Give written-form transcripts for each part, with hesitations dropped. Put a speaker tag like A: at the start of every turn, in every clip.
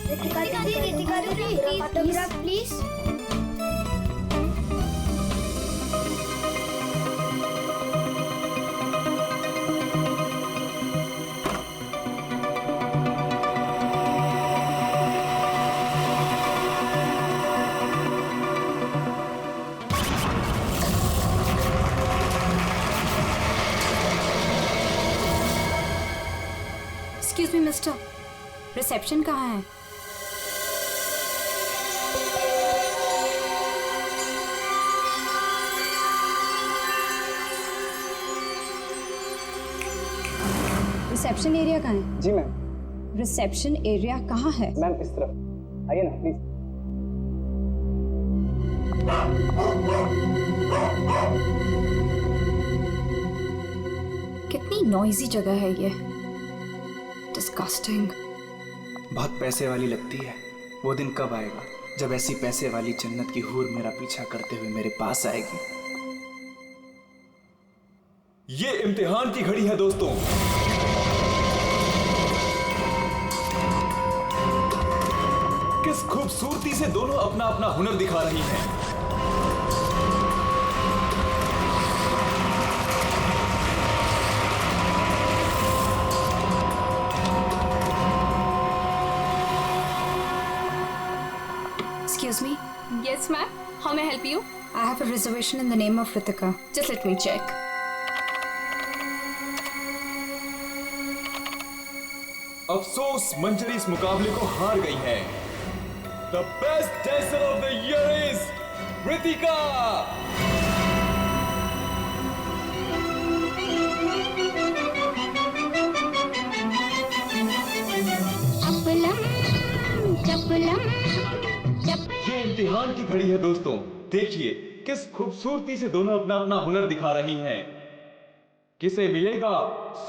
A: रितिका दीदी, autograph please.
B: Excuse me mister, reception कहाँ है? रिसेप्शन एरिया कहाँ है?
C: जी मैम।
B: रिसेप्शन एरिया कहाँ है?
C: मैम इस तरफ आइए ना प्लीज।
B: कितनी नॉइजी जगह है ये, डिस्गस्टिंग।
D: बहुत पैसे वाली लगती है। वो दिन कब आएगा जब ऐसी पैसे वाली जन्नत की हूर मेरा पीछा करते हुए मेरे पास आएगी।
E: ये इम्तिहान की घड़ी है दोस्तों। किस खूबसूरती से दोनों अपना अपना हुनर दिखा रही हैं।
B: Excuse me,
F: Yes, ma'am. How may I help you?
B: I have a reservation in the name of Ritika.
F: Just let me check.
E: अफसोस मंजरी इस मुकाबले को हार गई है। The best dancer of the year is Ritika. ये इम्तिहान की घड़ी है दोस्तों। देखिए किस खूबसूरती से दोनों अपना अपना हुनर दिखा रही हैं। किसे मिलेगा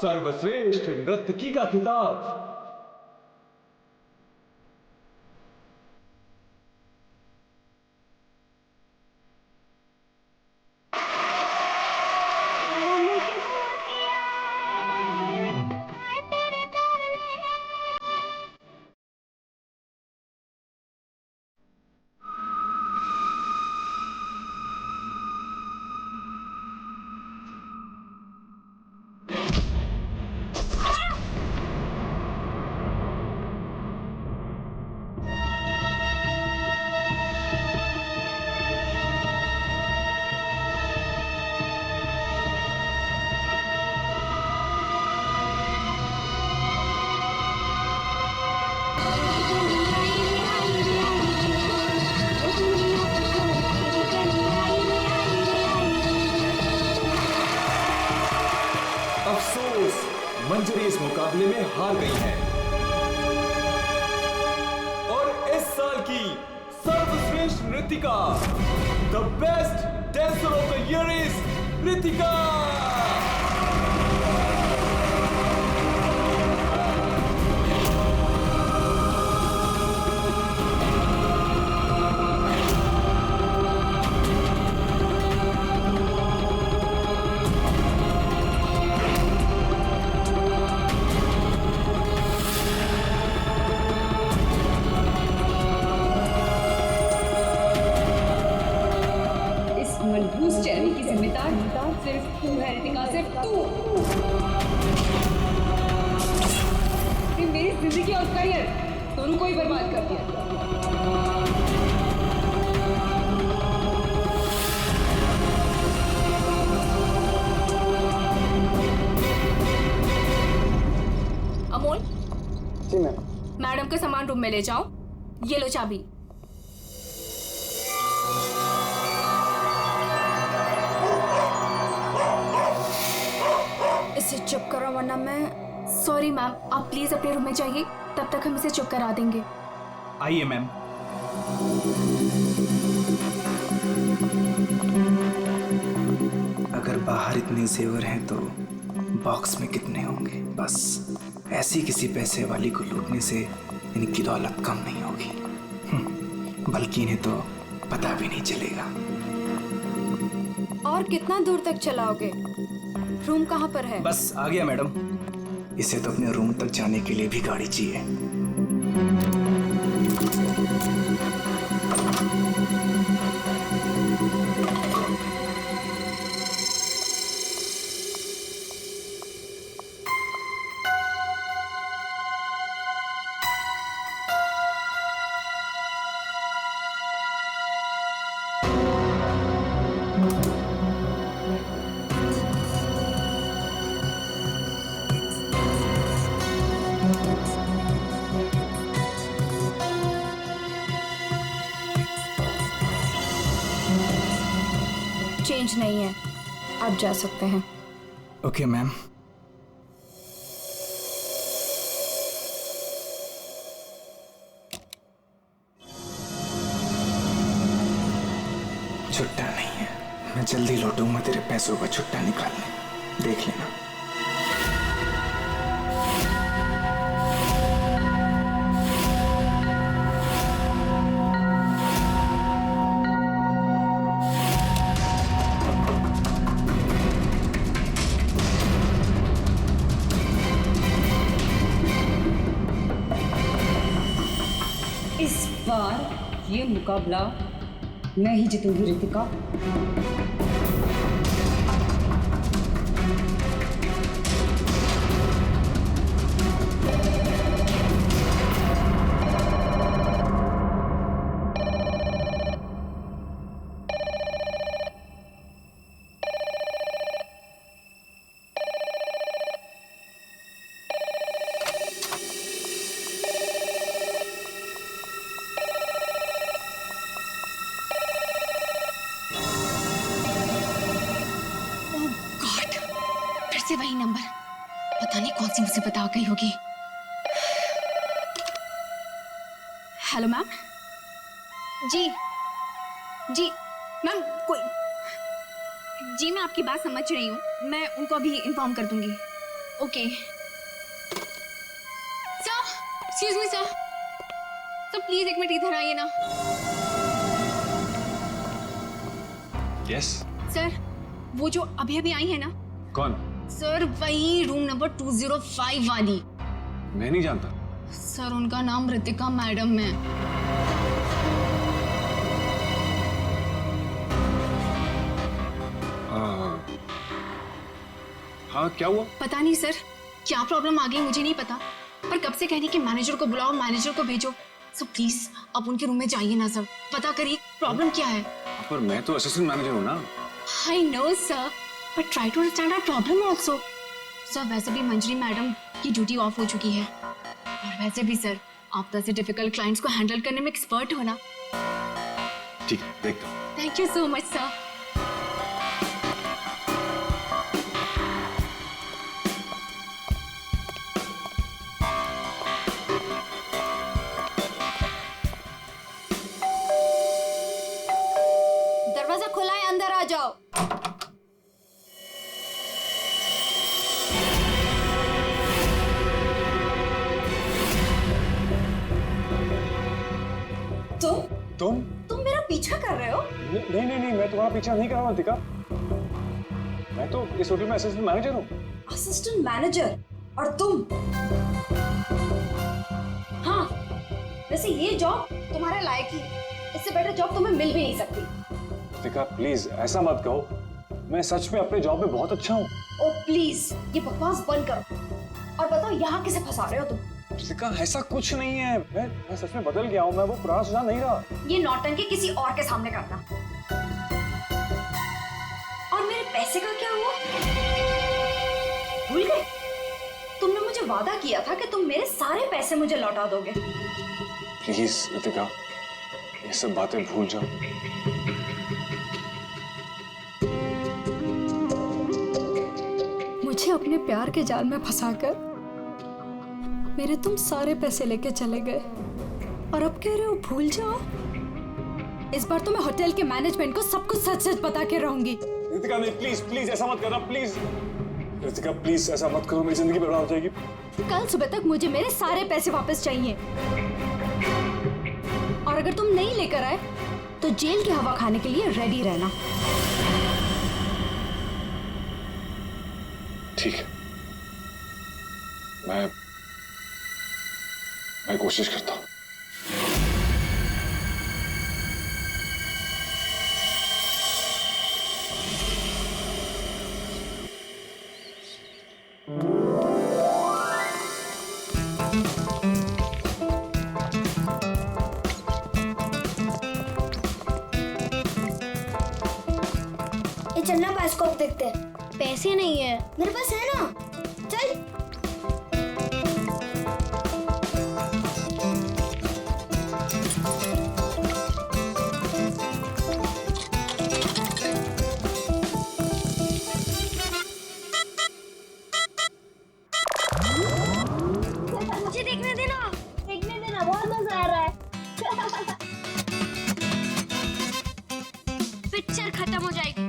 E: सर्वश्रेष्ठ नर्तकी का खिताब? अफसोस मंजरी इस मुकाबले में हार गई है और इस साल की सर्वश्रेष्ठ नृत्यिका the best dancer of the year is Ritika.
F: मनहूस चेहरे की जिम्मेदार सिर्फ तू है रितिका, सिर्फ तू। मेरी जिंदगी और करियर दोनों को ही बर्बाद कर दिया। अमोल,
C: जी मैम।
F: मैडम का सामान रूम में ले जाओ। ये लो चाबी।
B: इसे चुप करो वरना मैं।
F: सॉरी मैम, आप प्लीज अपने रूम में जाइए, तब तक हम इसे चुप करा देंगे।
D: आइए मैम। अगर बाहर इतने जेवर हैं तो बॉक्स में कितने होंगे। बस ऐसी किसी पैसे वाली को लूटने से इनकी दौलत कम नहीं होगी, बल्कि इन्हें तो पता भी नहीं चलेगा।
B: और कितना दूर तक चलाओगे? रूम कहाँ पर है?
D: बस आ गया मैडम। इसे तो अपने रूम तक जाने के लिए भी गाड़ी चाहिए।
B: चेंज नहीं है, आप जा सकते हैं।
D: Okay ma'am. छुट्टा नहीं है, मैं जल्दी लौटूंगा तेरे पैसों का छुट्टा निकालने, देख लेना।
G: इस बार ये मुकाबला मैं ही जीतूंगी रितिका।
F: से वही नंबर, पता नहीं कौन सी मुसीबत आ गई होगी। Hello ma'am. जी जी मैम, कोई जी, मैं आपकी बात समझ रही हूँ, मैं उनको अभी इन्फॉर्म कर दूंगी। Okay sir, excuse me sir, please एक मिनट इधर आइए ना।
E: यस
F: सर, वो जो अभी अभी आई है ना।
E: कौन?
F: सर वही रूम नंबर 205 वाली।
E: मैं नहीं जानता
F: सर, उनका नाम रितिका मैडम है।
E: हाँ, क्या हुआ?
F: पता नहीं सर, क्या प्रॉब्लम आ गई मुझे नहीं पता, पर कब से कहने कि मैनेजर को बुलाओ, मैनेजर को भेजो। सर प्लीज आप उनके रूम में जाइए ना सर, पता करिए प्रॉब्लम क्या है।
E: पर मैं तो असिस्टेंट मैनेजर हूँ ना।
F: I know sir, but try to understand our problem also. Sir वैसे भी मंजरी मैडम की ड्यूटी ऑफ हो चुकी है, और वैसे भी सर आप तो ऐसे डिफिकल्ट क्लाइंट्स को हैंडल करने में एक्सपर्ट हो ना।
E: ठीक है, देखता हूँ।
F: Thank you so much sir.
B: दरवाजा खुला है, अंदर आ जाओ।
C: तुम
B: मेरा पीछा कर रहे हो?
C: नहीं, मैं तुम्हारा पीछा नहीं कर रहा हूँ रितिका। मैं तो इस होटल में असिस्टेंट मैनेजर हूँ।
B: Assistant manager? और तुम? हाँ, वैसे ये जॉब तुम्हारे लायक ही, इससे बेटर जॉब तुम्हें मिल भी नहीं सकती।
C: रितिका प्लीज ऐसा मत कहो, मैं सच में अपने जॉब में बहुत अच्छा हूँ।
B: ओ प्लीज, ये बकवास बंद करो और बताओ यहाँ किसे फंसा रहे हो तुम?
C: रितिका ऐसा कुछ नहीं है, मैं सच में बदल गया हूँ, मैं वो पुराना सुझाव नहीं रहा।
B: ये नौटंकी किसी और के सामने करना। और मेरे पैसे का क्या हुआ? भूल गए? तुमने मुझे वादा किया था कि तुम मेरे सारे पैसे मुझे लौटा दोगे।
C: प्लीज रितिका, ये सब बातें भूल जाओ।
B: मुझे अपने प्यार के जाल में फंसाकर मेरे तुम सारे पैसे लेके चले गए, और अब कह रहे हो भूल जाओ। इस बार तो मैं होटल के मैनेजमेंट को सब कुछ सच सच बता के रहूंगी।
C: रितिका नहीं, प्लीज ऐसा मत करना, प्लीज रितिका, प्लीज ऐसा मत करो, मेरी जिंदगी बर्बाद हो जाएगी।
B: कल सुबह तक मुझे मेरे सारे पैसे वापस चाहिए, और अगर तुम नहीं लेकर आए तो जेल की हवा खाने के लिए रेडी रहना।
C: ठीक है, मैं कोशिश करता हूं।
A: ये चलना बायोस्कोप देखते हैं। पैसे नहीं है मेरे पास, है ना? चल। मुझे देखने देना, बहुत मजा आ रहा है। पिक्चर खत्म हो जाएगी।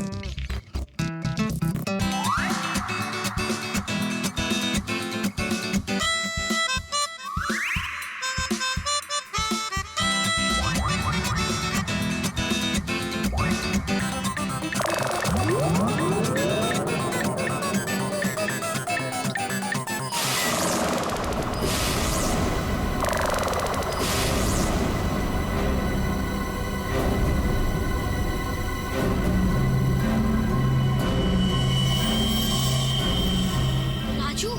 A: राजू,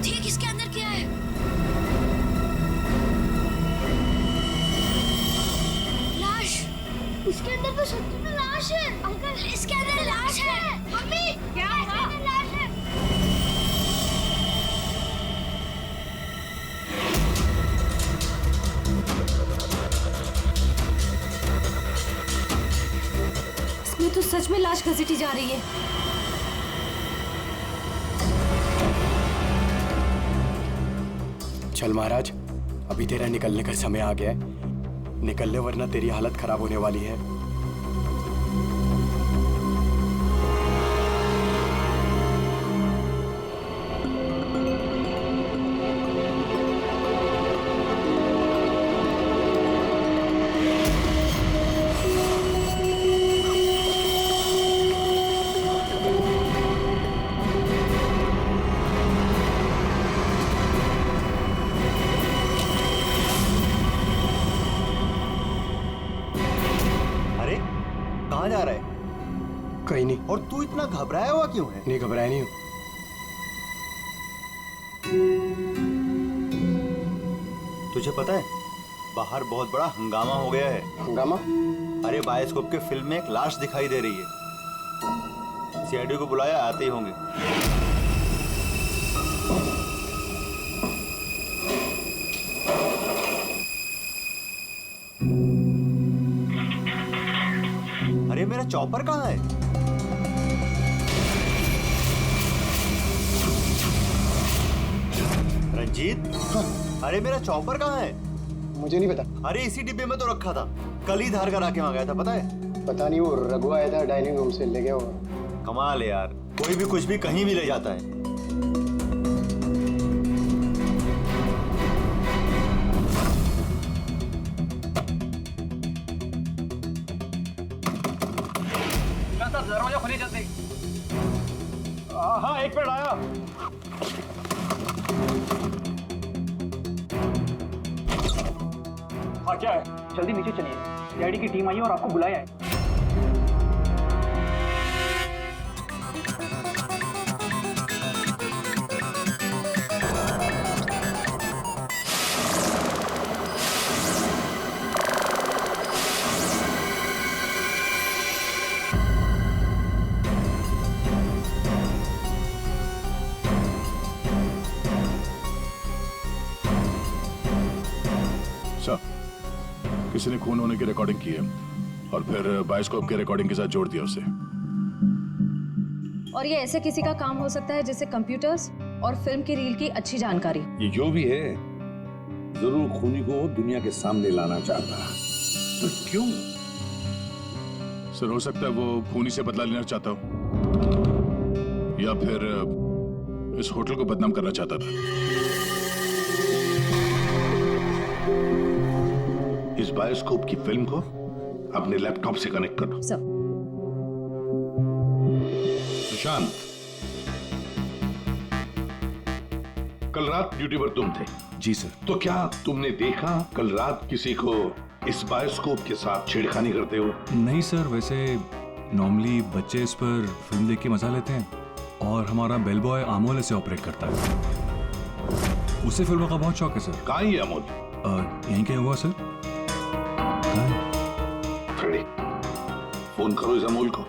A: देख इसके अंदर क्या है। लाश। इसके अंदर तो सच्ची में लाश है। अंकल, इसके अंदर लाश है। मम्मी, क्या है? इसके अंदर लाश है।
B: इसमें तो सच में लाश घसीटी जा रही है।
H: चल महाराज, अभी तेरा निकलने का समय आ गया है। निकल ले वरना तेरी हालत खराब होने वाली है।
I: अरे कहाँ जा रहा है?
H: कहीं नहीं।
I: और तू इतना घबराया हुआ क्यों है?
H: नहीं, घबराया नहीं हूँ।
I: तुझे पता है बाहर बहुत बड़ा हंगामा हो गया है।
H: हंगामा?
I: अरे बायोस्कोप के फिल्म में एक लाश दिखाई दे रही है। सीआईडी को बुलाया, आते ही होंगे। अरे मेरा चॉपर कहाँ है? रंजीत, अरे मेरा चॉपर कहाँ है?
H: मुझे नहीं पता।
I: अरे इसी डिब्बे में तो रखा था, कल ही धार करा के मंगाया था, पता है?
H: पता नहीं, वो रघु आया था डाइनिंग रूम से, ले गया होगा।
I: कमाल है यार, कोई भी कुछ भी कहीं भी ले जाता है।
C: दरवाजा खोलिए जल्दी। हाँ, एक मिनट आया। हाँ, क्या है?
J: जल्दी नीचे चलिए, सीआईडी की टीम आई है और आपको बुलाया है।
K: किसी ने खून होने की रिकॉर्डिंग की है और फिर बायोस्कोप के रिकॉर्डिंग के साथ जोड़ दिया उसे।
G: और ये ऐसे किसी का काम हो सकता है जिसे कंप्यूटर्स और फिल्म की रील की अच्छी जानकारी।
L: ये जो भी है जरूर खूनी को दुनिया के सामने लाना चाहता है। तो क्यों?
K: सर, हो सकता है वो खूनी से बदला लेना चाहता हो या फिर इस होटल को बदनाम करना चाहता था।
L: इस बायोस्कोप की फिल्म को अपने लैपटॉप से कनेक्ट करो।
G: सर।
L: सुशांत, कल रात ड्यूटी पर तुम थे?
H: जी सर।
L: तो क्या तुमने देखा कल रात किसी को इस बायोस्कोप के साथ छेड़खानी करते हो?
M: नहीं सर, वैसे नॉर्मली बच्चे इस पर फिल्म देख के मजा लेते हैं और हमारा बेल बॉय अमोल ऐसे ऑपरेट करता है। उसे फिल्मों का बहुत शौक है सर।
L: कहाँ है अमोल?
M: यहीं कहीं हुआ सर।
L: फ्रेडी, फोन करो इस अमोल को।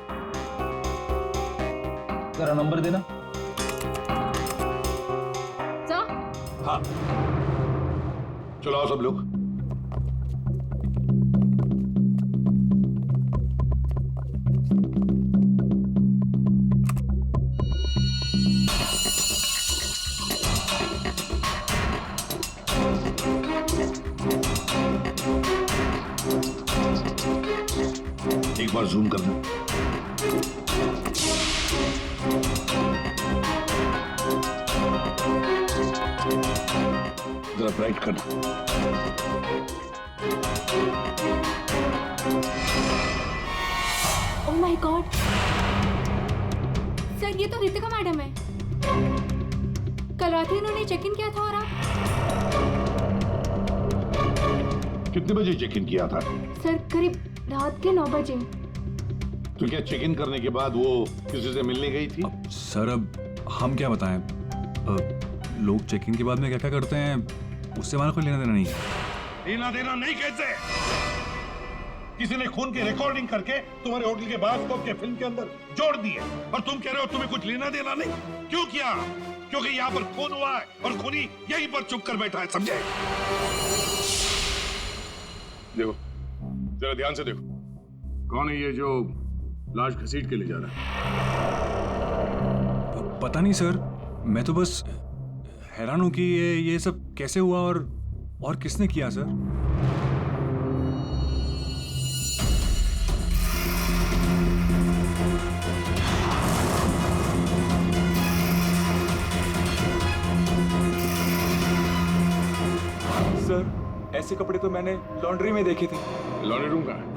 E: जरा नंबर देना।
L: हाँ, चलो आओ सब लोग। एक बार जूम करना। जरा ब्राइट करना।
B: ओह माय गॉड सर, ये तो रितिका मैडम है। कल रात ही इन्होंने चेक इन किया था। और आप?
L: कितने बजे चेक इन किया था?
B: सर करीब रात के 9 बजे।
L: तो क्या चेक इन करने के बाद वो किसी से मिलने गई थी?
M: सर अब हम क्या बताएं, लोग चेक इन के बाद में क्या क्या करते हैं उससे हमारा कोई लेना देना नहीं है।
L: लेना देना नहीं कैसे? किसी ने खून की रिकॉर्डिंग करके तुम्हारे होटल के बायोस्कोप के फिल्म के अंदर जोड़ दी है और तुम कह रहे हो तुम्हें कुछ लेना देना नहीं? क्यों किया? क्योंकि यहाँ पर खून हुआ है और खूनी यहीं पर चुप कर बैठा है, समझे?
K: देखो, जरा ध्यान से देखो, कौन है ये जो लाश घसीट के ले जा रहा है?
M: पता नहीं सर, मैं तो बस हैरान हूं कि ये सब कैसे हुआ और किसने किया सर।
E: सर ऐसे कपड़े तो मैंने लॉन्ड्री में देखे थे।
K: लॉन्ड्री रूम कहाँ है?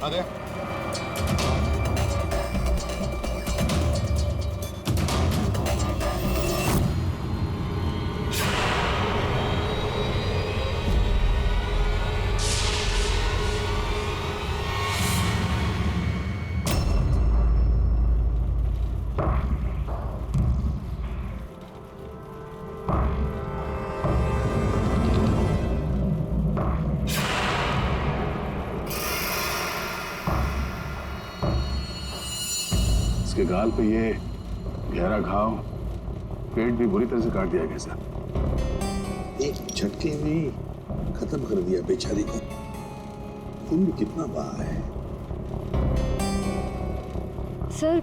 L: आ गया।
K: इसके गाल पे ये गहरा घाव, पेट भी बुरी तरह से काट दिया गया सर।
L: एक झटके में खत्म कर दिया बेचारी को। खून भी कितना बहा है।
G: सर,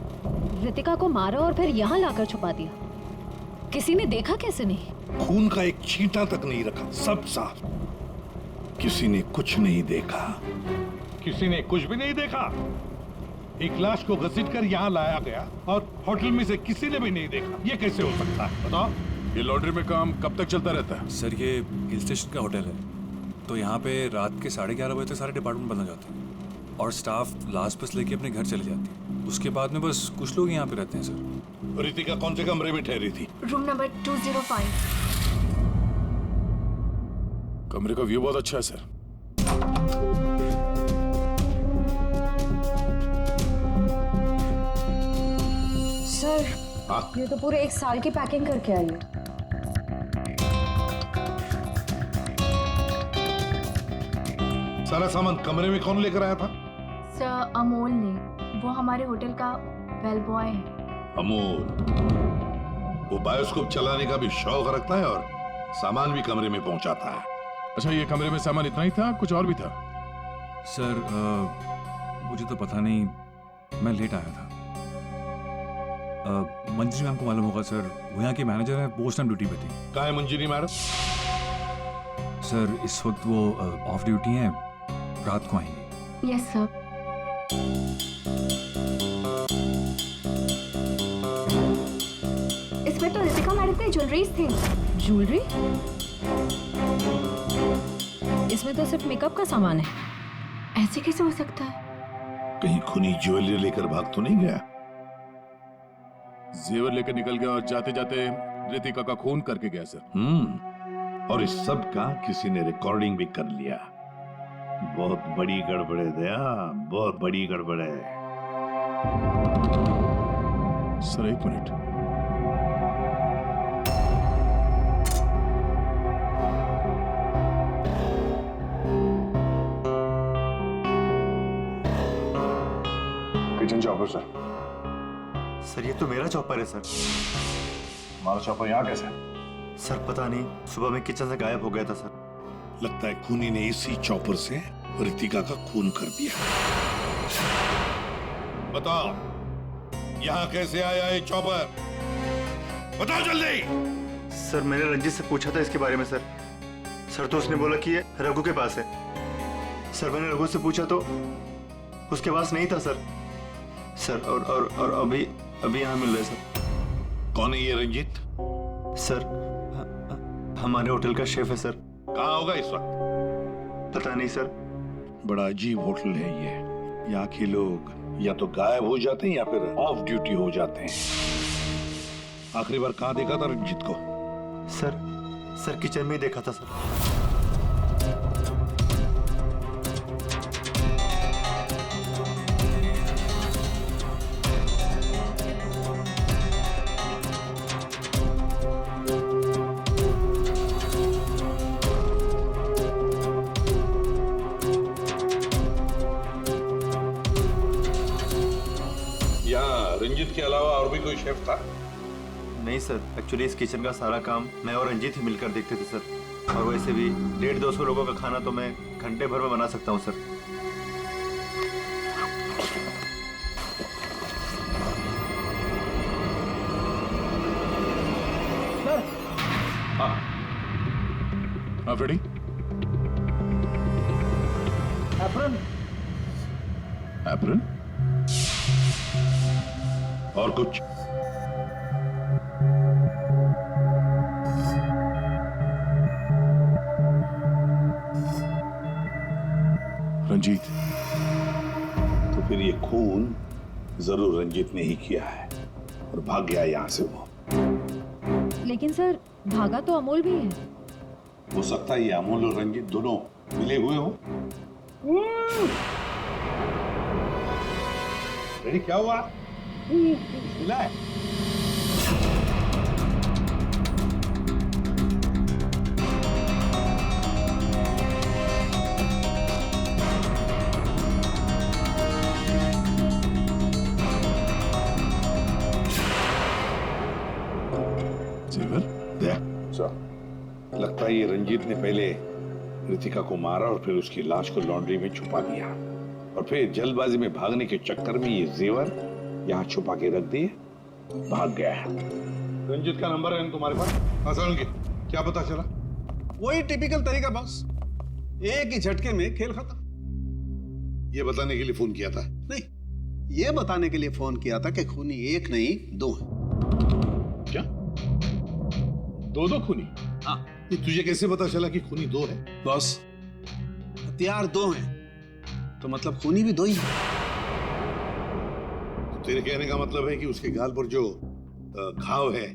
G: रितिका को मारा और फिर यहाँ लाकर छुपा दिया। किसी ने देखा कैसे नहीं?
L: खून का एक छींटा तक नहीं रखा, सब साफ। किसी ने कुछ नहीं देखा। किसी ने कुछ भी नहीं देखा। एक लाश को घसीटकर यहाँ लाया गया और होटल में से किसी ने भी नहीं देखा। ये कैसे हो सकता है बताओ?
K: ये लॉन्ड्री में काम कब तक चलता रहता है?
M: सर ये हिल स्टेशन का होटल है, तो यहाँ पे रात के 11:30 बजे तक सारे डिपार्टमेंट बंद हो जाते हैं और स्टाफ लास्ट बस लेके अपने घर चले जाती है। उसके बाद में बस कुछ लोग यहाँ पे रहते हैं सर।
L: रितिका कौन से कमरे में ठहरी थी?
B: Room number 205।
K: कमरे का व्यू बहुत अच्छा है सर।
G: सर, ये तो पूरे 1 साल की पैकिंग करके आई है।
L: सारा सामान कमरे में कौन लेकर आया था?
B: सर अमोल ने, वो हमारे होटल का बेल बॉय है।
L: अमोल, वो बायोस्कोप चलाने का भी शौक रखता है और सामान भी कमरे में पहुंचाता है।
K: अच्छा, ये कमरे में सामान इतना ही था, कुछ और भी था?
M: सर मुझे तो पता नहीं, मैं लेट आया था। मंजरी मैम को मालूम होगा सर, वो यहाँ की मैनेजर है, पोस्ट ऑन ड्यूटी पे थी।
L: कहाँ है मंजरी मैडम?
M: सर इस वक्त वो ऑफ ड्यूटी हैं, रात को आएंगी।
F: Yes sir. इसमें तो रितिका मैडम के ज्वेलरीज थे।
G: ज्वेलरी? इसमें तो सिर्फ मेकअप का सामान है।
F: ऐसे कैसे हो सकता है?
L: कहीं खूनी ज्वेलरी लेकर भाग तो नहीं गया?
K: जेवर लेकर निकल गया और जाते जाते रितिका का खून करके गया सर।
L: और इस सब का किसी ने रिकॉर्डिंग भी कर लिया। बहुत बड़ी गड़बड़ है दया, बहुत बड़ी गड़बड़ है।
K: सर एक minute,
C: kitchen chopper sir.
I: Sir ये तो मेरा चॉपर है सर।
C: हमारा चॉपर यहाँ कैसे?
I: सर पता नहीं, सुबह में किचन से गायब हो गया था सर।
L: लगता है खूनी ने इसी चॉपर से रितिका का खून कर दिया। बताओ यहाँ कैसे आया ये चॉपर? बताओ जल्दी।
I: सर मैंने रंजीत से पूछा था इसके बारे में सर। सर तो उसने बोला कि ये रघु के पास है। सर मैंने रघु से पूछा तो उसके पास नहीं था सर। सर और अभी यहाँ मिल रहे सर।
L: कौन है ये रंजीत?
I: सर हमारे होटल का शेफ है सर।
L: कहाँ होगा इस वक्त?
I: पता नहीं सर।
L: बड़ा अजीब होटल है ये। यहाँ के लोग या तो गायब हो जाते हैं या फिर ऑफ ड्यूटी हो जाते हैं। आखिरी बार कहाँ देखा था रंजीत को?
I: सर किचन में ही देखा था सर।
L: रंजीत के अलावा और भी कोई शेफ था?
I: नहीं सर, एक्चुअली इस किचन का सारा काम मैं और रंजीत ही मिलकर देखते थे सर। और वैसे भी 150-200 लोगों का खाना तो मैं घंटे भर में बना सकता हूँ सर।
K: हाँ फ्रेडी।
C: एप्रन।
K: एप्रन?
L: और कुछ?
K: रंजीत।
L: तो फिर ये खून जरूर रंजीत ने ही किया है और भाग गया यहाँ से वो।
G: लेकिन सर भागा तो अमोल भी है।
L: हो सकता है ये अमोल और रंजीत दोनों मिले हुए हो। रेडी, क्या हुआ? मिला है? लगता है ये रंजीत ने पहले रितिका को मारा और फिर उसकी लाश को लॉन्ड्री में छुपा दिया और फिर जल्दबाजी में भागने के चक्कर में ये जेवर यहाँ छुपा के रख दिए, भाग गया है।
C: रंजीत का नंबर है तुम्हारे पास?
L: आसान के क्या पता चला?
C: वही टिपिकल तरीका बस, एक ही झटके में खेल खत्म।
L: ये बताने के लिए फोन किया था?
C: नहीं, ये बताने के लिए फोन किया था कि खूनी एक नहीं दो है।
L: क्या?
C: दो खूनी?
L: हाँ। तुझे कैसे पता चला कि खूनी दो है?
C: बॉस, हथियार दो हैं तो मतलब खूनी भी दो ही है।
L: तेरे कहने का मतलब है कि उसके गाल पर जो घाव है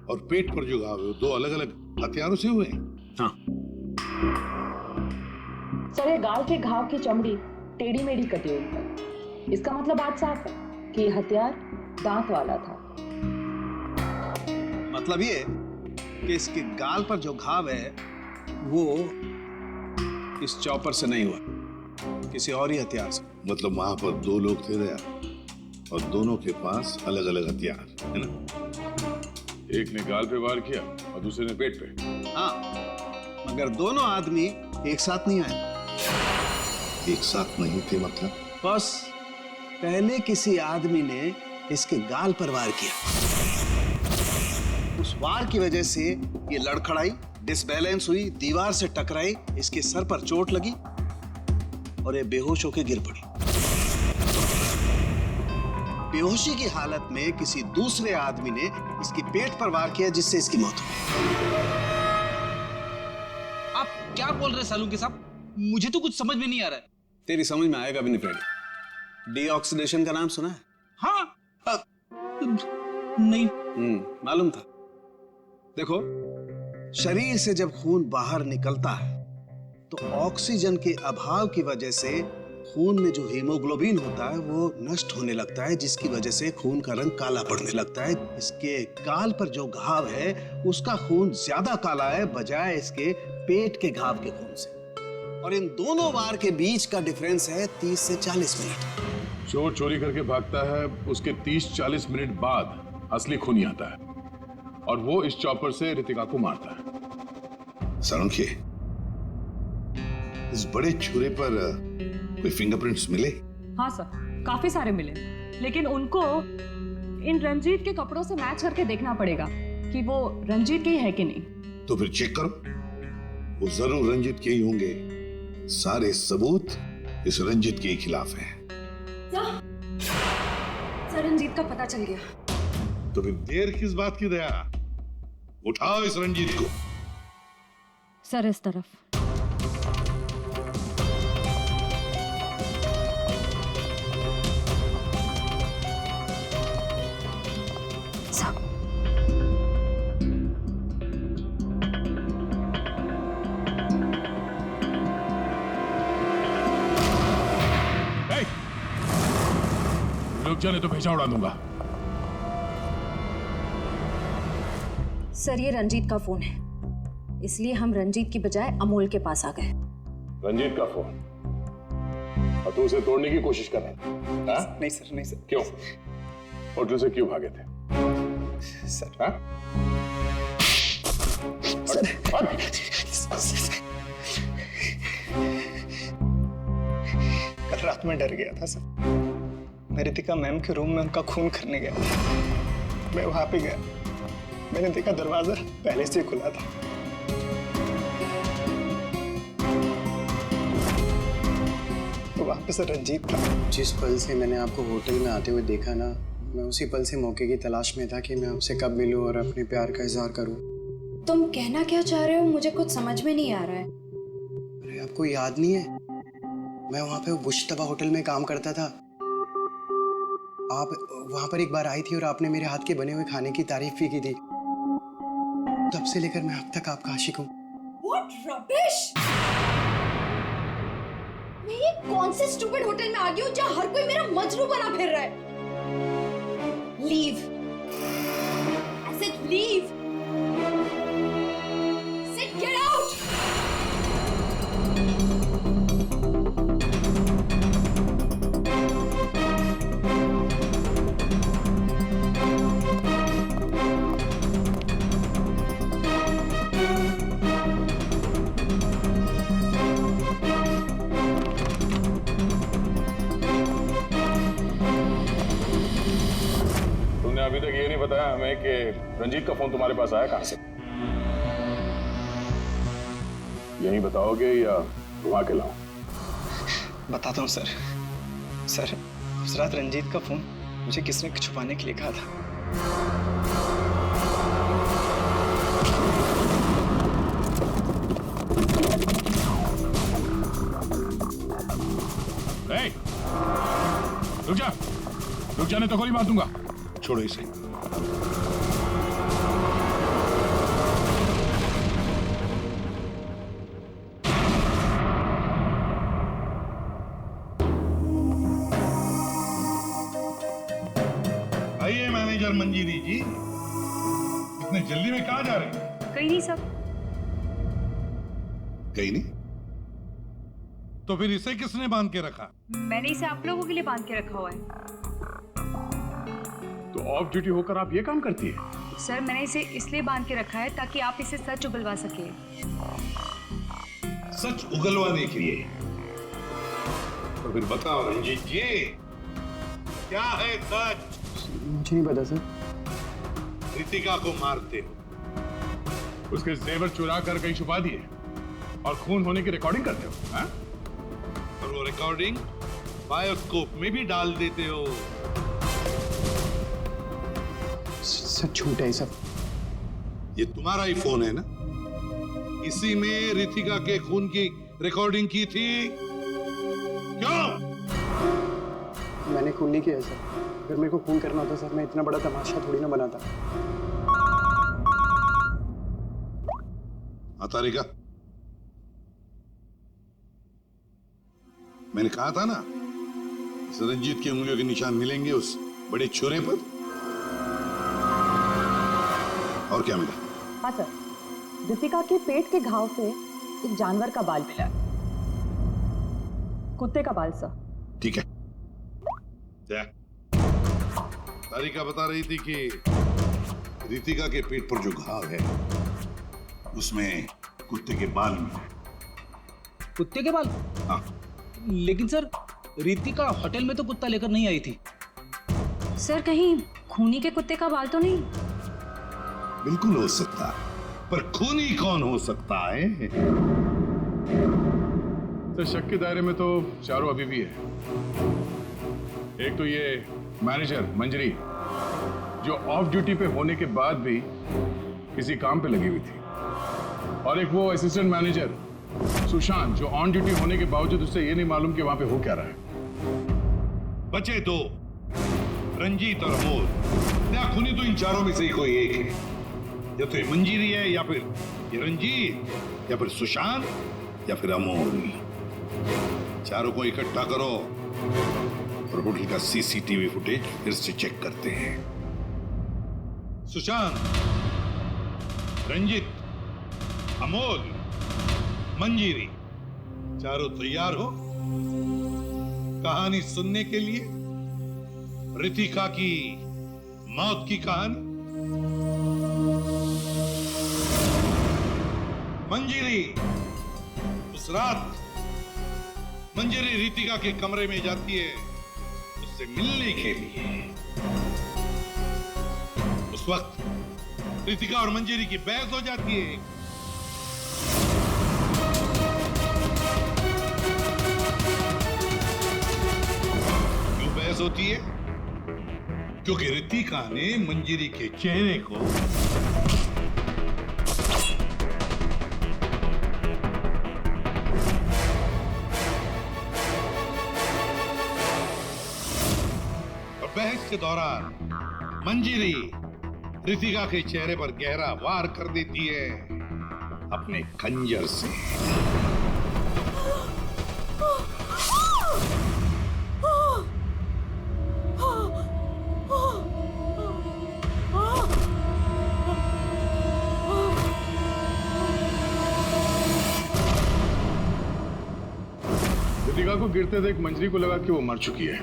L: और पेट पर जो घाव है वो दो अलग अलग हथियारों से हुए हैं?
C: हाँ।
N: सर ये गाल के घाव की चमड़ी टेढ़ी मेढ़ी कटी हुई है। इसका मतलब बात साफ है कि हथियार दांत वाला था।
C: मतलब ये कि इसके गाल पर जो घाव है वो इस चॉपर से नहीं हुआ, किसी और ही हथियार से।
L: मतलब वहां पर दो लोग थे दया और दोनों के पास अलग अलग हथियार है ना?
K: एक ने गाल पे वार किया और दूसरे ने पेट पे।
C: हाँ, मगर दोनों आदमी एक साथ नहीं आए।
L: एक साथ नहीं थे मतलब?
C: बस पहले किसी आदमी ने इसके गाल पर वार किया। उस वार की वजह से ये लड़खड़ाई, डिसबैलेंस हुई, दीवार से टकराई, इसके सर पर चोट लगी और ये बेहोश होकर गिर पड़ी। बेहोशी की हालत में किसी दूसरे आदमी ने इसके पेट पर वार किया जिससे इसकी मौत हो गई।
O: आप क्या बोल रहे सालूके साहब? मुझे तो कुछ समझ में नहीं आ रहा है।
C: तेरी समझ में आएगा भी नहीं फ्रेडी। डीऑक्सीडेशन का नाम सुना है?
O: हाँ। नहीं।
C: मालूम था। देखो, शरीर से जब खून बाहर निकलता है तो ऑक्सीजन के अभाव की वजह से खून में जो हीमोग्लोबिन होता है वो नष्ट होने लगता है, जिसकी वजह से खून का रंग काला पड़ने लगता है। इसके गाल पर जो घाव है उसका खून ज्यादा काला है बजाय इसके पेट के घाव के खून से। और इन दोनों वार के बीच का डिफरेंस है 30 से 40 मिनट।
K: चोर चोरी करके भागता है, उसके 30-40 मिनट बाद असली खूनी आता है और वो इस चॉपर से रितिका को मारता है।
L: सालुंखे, इस बड़े छुरे पर कोई फिंगरप्रिंट्स मिले?
N: हाँ सर, काफी सारे मिले, लेकिन उनको इन रंजीत के कपड़ों से मैच करके देखना पड़ेगा कि वो रंजीत के ही है कि नहीं।
L: तो फिर चेक करो, वो जरूर रंजीत के ही होंगे। सारे सबूत इस रंजीत के खिलाफ हैं।
B: सर, रंजीत का पता चल गया।
L: तो फिर देर किस बात की दया? उठाओ इस रंजीत को।
G: सर, इस तरफ।
K: रुक जाने तो भेजा उड़ा दूंगा।
B: सर, ये रंजीत का फोन है, इसलिए हम रंजीत की बजाय अमोल के पास आ गए।
K: रंजीत का फोन? और तू उसे तोड़ने की कोशिश कर रहा था?
D: नहीं सर, नहीं सर।
K: क्यों? होटल से क्यों भागे थे?
D: सर,
K: हाँ?
D: कल रात में डर गया था सर। मैं रितिका मैम के रूम में उनका खून करने गया। मैं वहां पे गया, मैंने देखा दरवाजा पहले से खुला था। तो वहां पे सर रंजीत था।
H: जिस पल से मैंने आपको होटल में आते हुए देखा ना, मैं उसी पल से मौके की तलाश में था कि मैं आपसे कब मिलूं और अपने प्यार का इजहार करूं।
B: तुम कहना क्या चाह रहे हो? मुझे कुछ समझ में नहीं आ रहा है।
H: अरे, आपको याद नहीं है? मैं वहां पे बुश्तबा होटल में काम करता था। आप वहां पर एक बार आई थी और आपने मेरे हाथ के बने हुए खाने की तारीफ भी की थी। तब से लेकर मैं अब तक आपका आशिक हूँ।
B: What rubbish! मैं ये कौन से स्टूपिड होटल में आ गई हूँ जहाँ हर कोई मेरा मजनू बना फिर रहा है? Leave! I said leave! I said get out!
K: अभी तक ये नहीं बताया हमें कि रंजीत का फोन तुम्हारे पास आया कहां से? यही बताओगे या घुमा के लाऊं?
D: बताता हूँ सर। सर, उस रात रंजीत का फोन मुझे किसने छुपाने के लिए कहा था।
K: रुक जा, रुक जाने तो गोली मार दूंगा।
L: छोड़ो इसे। आइए मैनेजर मंजीरी जी, इतने जल्दी में कहाँ जा रहे हैं?
N: कहीं नहीं सर।
L: कहीं नहीं? तो फिर इसे किसने बांध के रखा?
N: मैंने इसे आप लोगों के लिए बांध के रखा हुआ है।
K: तो ऑफ ड्यूटी होकर आप ये काम करती है?
N: सर मैंने इसे इसलिए बांध के रखा है ताकि आप इसे सच उगलवा सके।
L: सच उगलवाने के लिए? तो फिर बताओ रंजीत जी, क्या है सच?
H: मुझे नहीं पता सर।
L: रितिका को मारते हो,
K: उसके जेवर चुरा कर कहीं छुपा दिए और खून होने की रिकॉर्डिंग करते हो, हाँ?
L: और वो रिकॉर्डिंग बायोस्कोप में भी डाल देते हो।
H: सच झूठ है सब।
L: ये तुम्हारा ही फोन है ना? इसी में रितिका के खून की रिकॉर्डिंग की थी। क्यों?
H: मैंने खून नहीं किया सर। अगर मेरे को खून करना होता सर, मैं इतना बड़ा तमाशा थोड़ी ना बनाता।
L: हाँ तारिका, मैंने कहा था ना, इस रंजीत की उंगलियों के निशान मिलेंगे उस बड़े छोरे पर। और क्या मिला?
N: हाँ सर, रितिका के पेट के घाव से एक जानवर का बाल मिला, कुत्ते का बाल सर।
L: ठीक है। क्या तारिका बता रही थी कि रितिका के पेट पर जो घाव है उसमें कुत्ते के बाल मिले।
O: कुत्ते के बाल?
L: हाँ।
O: लेकिन सर, रितिका होटल में तो कुत्ता लेकर नहीं आई थी।
N: सर कहीं खूनी के कुत्ते का बाल तो नहीं?
L: बिल्कुल हो सकता है, पर खूनी कौन हो सकता है?
K: तो शक के दायरे में तो चारों अभी भी है। एक तो ये मैनेजर मंजरी, जो ऑफ ड्यूटी पे होने के बाद भी किसी काम पे लगी हुई थी, और एक वो असिस्टेंट मैनेजर सुशांत, जो ऑन ड्यूटी होने के बावजूद उससे ये नहीं मालूम कि वहां पे हो क्या रहा है।
L: बचे दो, रंजीत और अमोल। या खूनी तो इन चारों में से ही कोई एक है। या तो ये मंजीरी है, या फिर ये रंजीत, या फिर सुशांत, या फिर अमोल। चारों को इकट्ठा करो और होटल का सीसीटीवी फुटेज फिर से चेक करते हैं। सुशांत, रंजीत, अमोल, मंजीरी, चारों तैयार हो कहानी सुनने के लिए? रितिका की मौत की कहानी। मंजीरी, उस रात मंजीरी रितिका के कमरे में जाती है उससे मिलने के लिए। उस वक्त रितिका और मंजीरी की बहस हो जाती है। क्यों बहस होती है? क्योंकि रितिका ने मंजीरी के चेहरे को बहस के दौरान मंजीरी रितिका के चेहरे पर गहरा वार कर देती है अपने खंजर से।
K: रितिका को गिरते देख मंजरी को लगा कि वो मर चुकी है,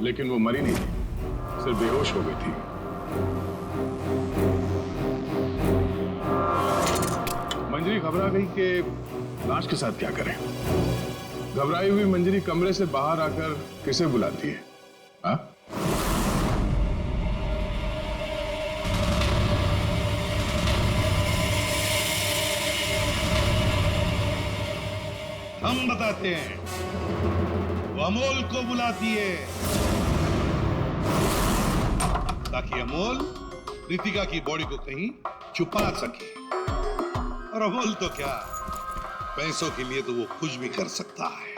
K: लेकिन वो मरी नहीं थी, सिर्फ बेहोश हो गई थी। मंजरी घबरा गई कि लाश के साथ क्या करें। घबराई हुई मंजरी कमरे से बाहर आकर किसे बुलाती है? हाँ?
L: हम बताते हैं। वो अमोल को बुलाती है ताकि अमोल रितिका की बॉडी को कहीं छुपा सके। और अमोल तो क्या, पैसों के लिए तो वो कुछ भी कर सकता है।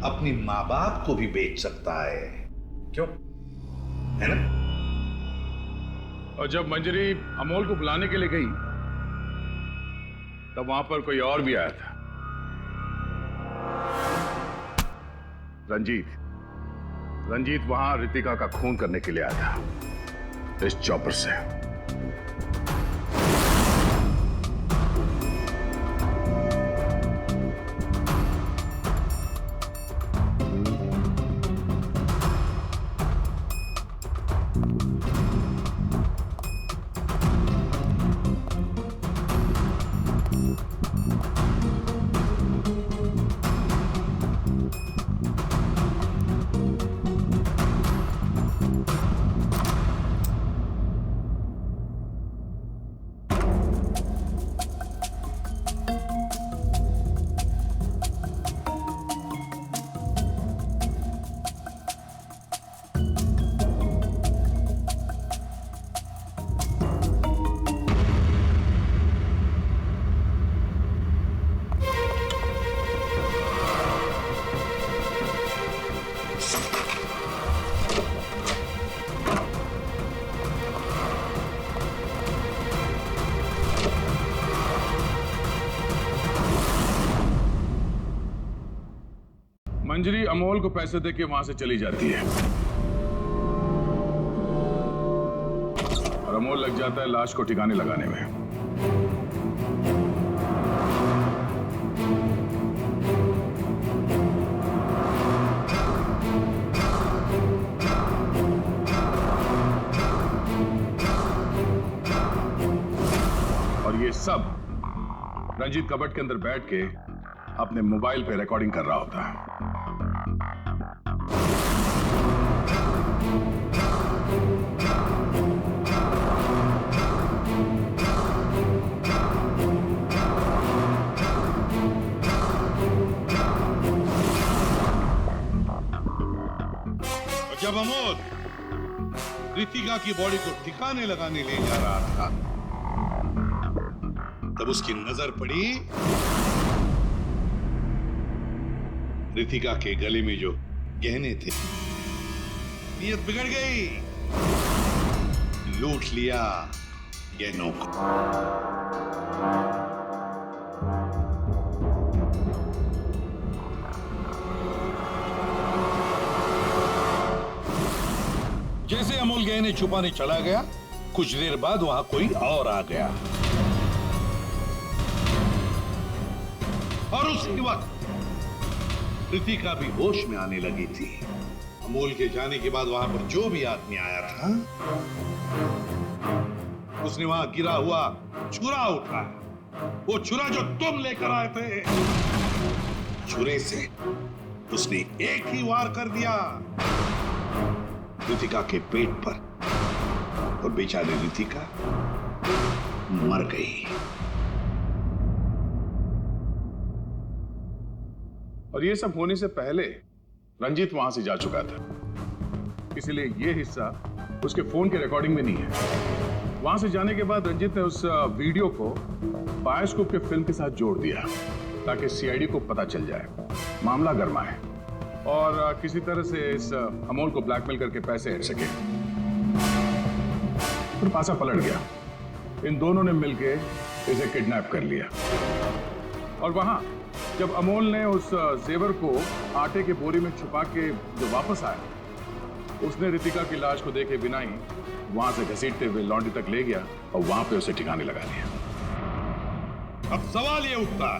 L: अपनी माँ बाप को भी बेच सकता है। क्यों? है ना?
K: और जब मंजरी अमोल को बुलाने के लिए गई, तब वहां पर कोई और भी आया था। रंजीत वहां रितिका का खून करने के लिए आया था, इस चॉपर से। मंजरी अमोल को पैसे देके वहां से चली जाती है और अमोल लग जाता है लाश को ठिकाने लगाने में। और ये सब रंजीत कबट के अंदर बैठ के अपने मोबाइल पे रिकॉर्डिंग कर रहा होता है।
L: जब अमोल रितिका की बॉडी को ठिकाने लगाने ले जा रहा था, तब उसकी नजर पड़ी रितिका के गले में जो गहने थे। नीयत बिगड़ गई, लूट लिया गहनों को। जैसे अमोल गहने छुपाने चला गया, कुछ देर बाद वहां कोई और आ गया और उसी वक्त रितिका भी होश में आने लगी थी। अमोल के जाने के बाद वहां पर जो भी आदमी आया था, उसने वहां गिरा हुआ छुरा उठाया। वो छुरा जो तुम लेकर आए थे, छुरे से उसने एक ही वार कर दिया रितिका के पेट पर और बेचारी रितिका मर गई।
K: और ये सब होने से पहले रंजीत वहां से जा चुका था, इसलिए ये हिस्सा उसके फोन के रिकॉर्डिंग में नहीं है। वहां से जाने के बाद रंजीत ने उस वीडियो को बायोस्कोप के फिल्म के साथ जोड़ दिया ताकि सीआईडी को पता चल जाए, मामला गर्मा है और किसी तरह से इस अमोल को ब्लैकमेल करके पैसे हट सके। फिर पासा पलट गया, इन दोनों ने मिलकर इसे किडनैप कर लिया और वहां जब अमोल ने उस जेवर को आटे के बोरी में छुपा के जो वापस आया, उसने रितिका की लाश को देखे बिना ही वहां से घसीटते हुए लॉन्ड्री तक ले गया और वहां पे उसे ठिकाने लगा लिया।
L: अब सवाल ये उठता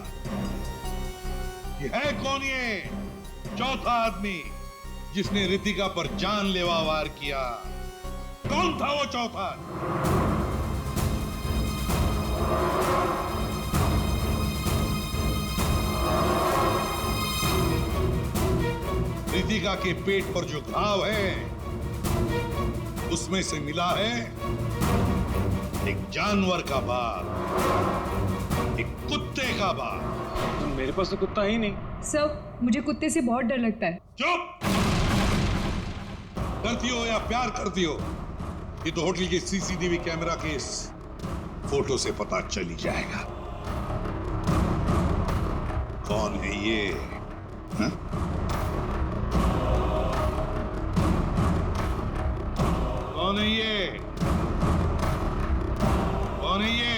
L: कि है कौन ये चौथा आदमी जिसने रितिका पर जानलेवा वार किया? कौन था वो चौथा? रितिका के पेट पर जो घाव है, उसमें से मिला है एक जानवर का बाल, एक कुत्ते का बाल।
E: मेरे पास तो कुत्ता ही नहीं।
N: सर, मुझे कुत्ते से बहुत डर लगता है।
L: चुप! डरती हो या प्यार करती हो, ये तो होटल के सीसीटीवी कैमरा के इस फोटो से पता चल ही जाएगा कौन है ये। हा? कौन है ये? कौन है ये?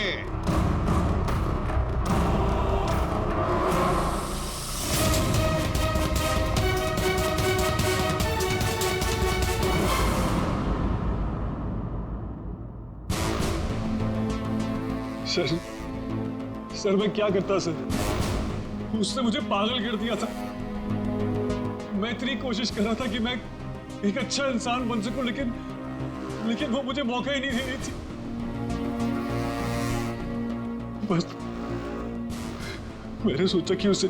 E: सर मैं क्या करता सर? उसने मुझे पागल कर दिया था। मैं इतनी कोशिश कर रहा था कि मैं एक अच्छा इंसान बन सकूं, लेकिन वो मुझे मौका ही नहीं दे रही थी। बस मैंने सोचा कि उसे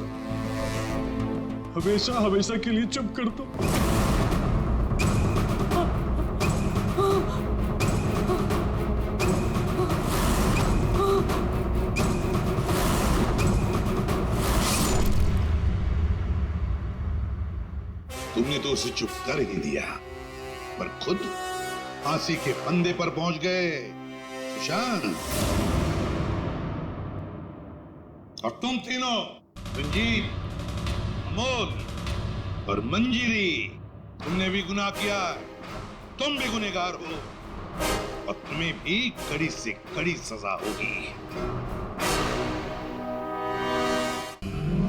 E: हमेशा हमेशा के लिए चुप कर दो।
L: तुमने तो उसे चुप कर ही दिया, पर खुद फांसी के फंदे पर पहुंच गए सुशांत। और तुम तीनों, रंजीत, अमोल और मंजिरी, तुमने भी गुनाह किया है। तुम भी गुनहगार हो और तुम्हें भी कड़ी से कड़ी सजा होगी।